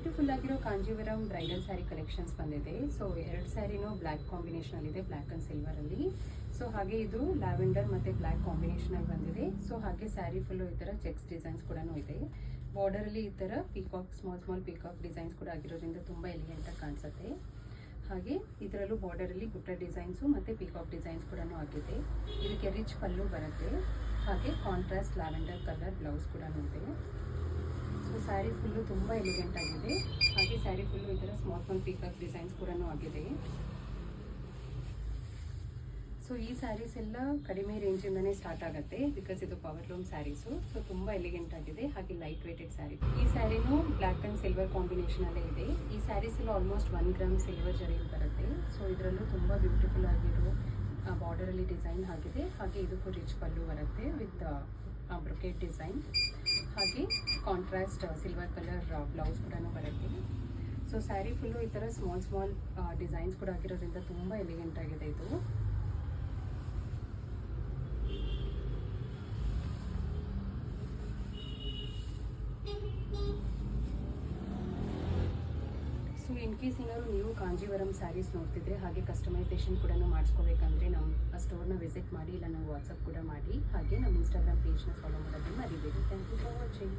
Beautiful ಆಗಿರೋ Kanjeevaram bridal sari collections ಬಂದಿದೆ. So 2 ಸ್ಯಾರಿನೂ black combination ಅಲ್ಲಿ ಇದೆ, ಬ್ಲ್ಯಾಕ್ ಅಂಡ್ ಸಿಲ್ವರ್ ಅಲ್ಲಿ. ಸೊ ಹಾಗೆ ಇದು ಲ್ಯಾವೆಂಡರ್ ಮತ್ತೆ ಬ್ಲ್ಯಾಕ್ ಕಾಂಬಿನೇಷನ್ ಅಲ್ಲಿ ಬಂದಿದೆ. ಸೊ ಹಾಗೆ ಸ್ಯಾರಿ ಫುಲ್ಲು ಈ ತರ ಚೆಕ್ಸ್ ಡಿಸೈನ್ಸ್ ಕೂಡ ಇದೆ. ಬಾರ್ಡರ್ ಅಲ್ಲಿ ಈ ತರ ಪೀಕಾಕ್ ಸ್ಮಾಲ್ ಪೀಕಾಕ್ ಡಿಸೈನ್ಸ್ ಕೂಡ ಆಗಿರೋದ್ರಿಂದ ತುಂಬಾ ಎಲಿಗೆಂಟ್ ಆಗಿ ಕಾಣಿಸುತ್ತೆ. ಹಾಗೆ ಇದರಲ್ಲೂ ಬಾರ್ಡರ್ ಅಲ್ಲಿ ಬುಟ್ಟ ಡಿಸೈನ್ಸು ಮತ್ತೆ ಪೀಕಾಕ್ ಡಿಸೈನ್ಸ್ ಕೂಡ ಆಗಿದೆ. ಇದಕ್ಕೆ ರಿಚ್ ಪಲ್ಲು ಬರುತ್ತೆ. ಹಾಗೆ ಕಾಂಟ್ರಾಸ್ಟ್ ಲ್ಯಾವೆಂಡರ್ ಕಲರ್ ಬ್ಲೌಸ್ ಕೂಡ ಇದೆ. ಸೊ ಸ್ಯಾರಿ ಫುಲ್ಲು ತುಂಬ ಎಲಿಗೆಂಟ್ ಆಗಿದೆ. ಹಾಗೆ ಸ್ಯಾರಿ ಫುಲ್ಲು ಈ ಥರ ಸ್ಮಾಲ್ ಪೀಕಾಕ್ ಡಿಸೈನ್ಸ್ ಕೂಡ ಆಗಿದೆ. ಸೊ ಈ ಸ್ಯಾರೀಸ್ ಎಲ್ಲ ಕಡಿಮೆ ರೇಂಜಿಂದನೇ ಸ್ಟಾರ್ಟ್ ಆಗುತ್ತೆ, ಬಿಕಾಸ್ ಇದು ಪವರ್ ಲೂಮ್ ಸ್ಯಾರೀಸು. ಸೊ ತುಂಬ ಎಲಿಗೆಂಟ್ ಆಗಿದೆ. ಹಾಗೆ ಲೈಟ್ ವೇಟೆಡ್ ಸ್ಯಾರಿ. ಈ ಸ್ಯಾರಿನೂ ಬ್ಲ್ಯಾಕ್ ಆ್ಯಂಡ್ ಸಿಲ್ವರ್ ಕಾಂಬಿನೇಷನ್ ಅಲ್ಲೇ ಇದೆ. ಈ ಸ್ಯಾರೀಸ್ ಎಲ್ಲ ಆಲ್ಮೋಸ್ಟ್ 1 ಗ್ರಾಮ್ ಸಿಲ್ವರ್ ಜರಿಯಲ್ಲಿ ಬರುತ್ತೆ. ಸೊ ಇದರಲ್ಲೂ ತುಂಬ ಬ್ಯೂಟಿಫುಲ್ ಆಗಿರೋ ಬಾರ್ಡರಲ್ಲಿ ಡಿಸೈನ್ ಆಗಿದೆ. ಹಾಗೆ ಇದಕ್ಕೂ ರಿಚ್ ಪಲ್ಲು ಬರುತ್ತೆ ವಿತ್ ಬ್ರೊಕೆಟ್ ಡಿಸೈನ್. ಹಾಗೆ ಕಾಂಟ್ರಾಸ್ಟ್ ಸಿಲ್ವರ್ ಕಲರ್ ಬ್ಲೌಸ್ ಕೂಡ ಬರುತ್ತೆ. ಸೊ ಸ್ಯಾರಿ ಫುಲ್ಲು ಈ ಥರ ಸ್ಮಾಲ್ ಡಿಸೈನ್ಸ್ ಕೂಡ ಆಗಿರೋದ್ರಿಂದ ತುಂಬ ಎಲಿಗೆಂಟ್ ಆಗಿದೆ ಇದು. ಸೊ ಇನ್ ಕೇಸ್ ಏನಾದ್ರು ನೀವು ಕಾಂಜೀವರಂ ಸ್ಯಾರೀಸ್ ನೋಡ್ತಿದ್ರೆ, ಹಾಗೆ ಕಸ್ಟಮೈಸೇಷನ್ ಕೂಡ ಮಾಡಿಸ್ಕೋಬೇಕಂದ್ರೆ ನಮ್ಮ ಸ್ಟೋರ್ನ ವಿಸಿಟ್ ಮಾಡಿ, ಇಲ್ಲ ನಾವು ವಾಟ್ಸಪ್ ಕೂಡ ಮಾಡಿ. ಹಾಗೆ ನಮ್ಮ ಇನ್ಸ್ಟಾಗ್ರಾಮ್ ಪೇಜ್ನ ಫಾಲೋ ಮಾಡೋದನ್ನ ಮರಿಬೇಡಿ. Thank you for watching.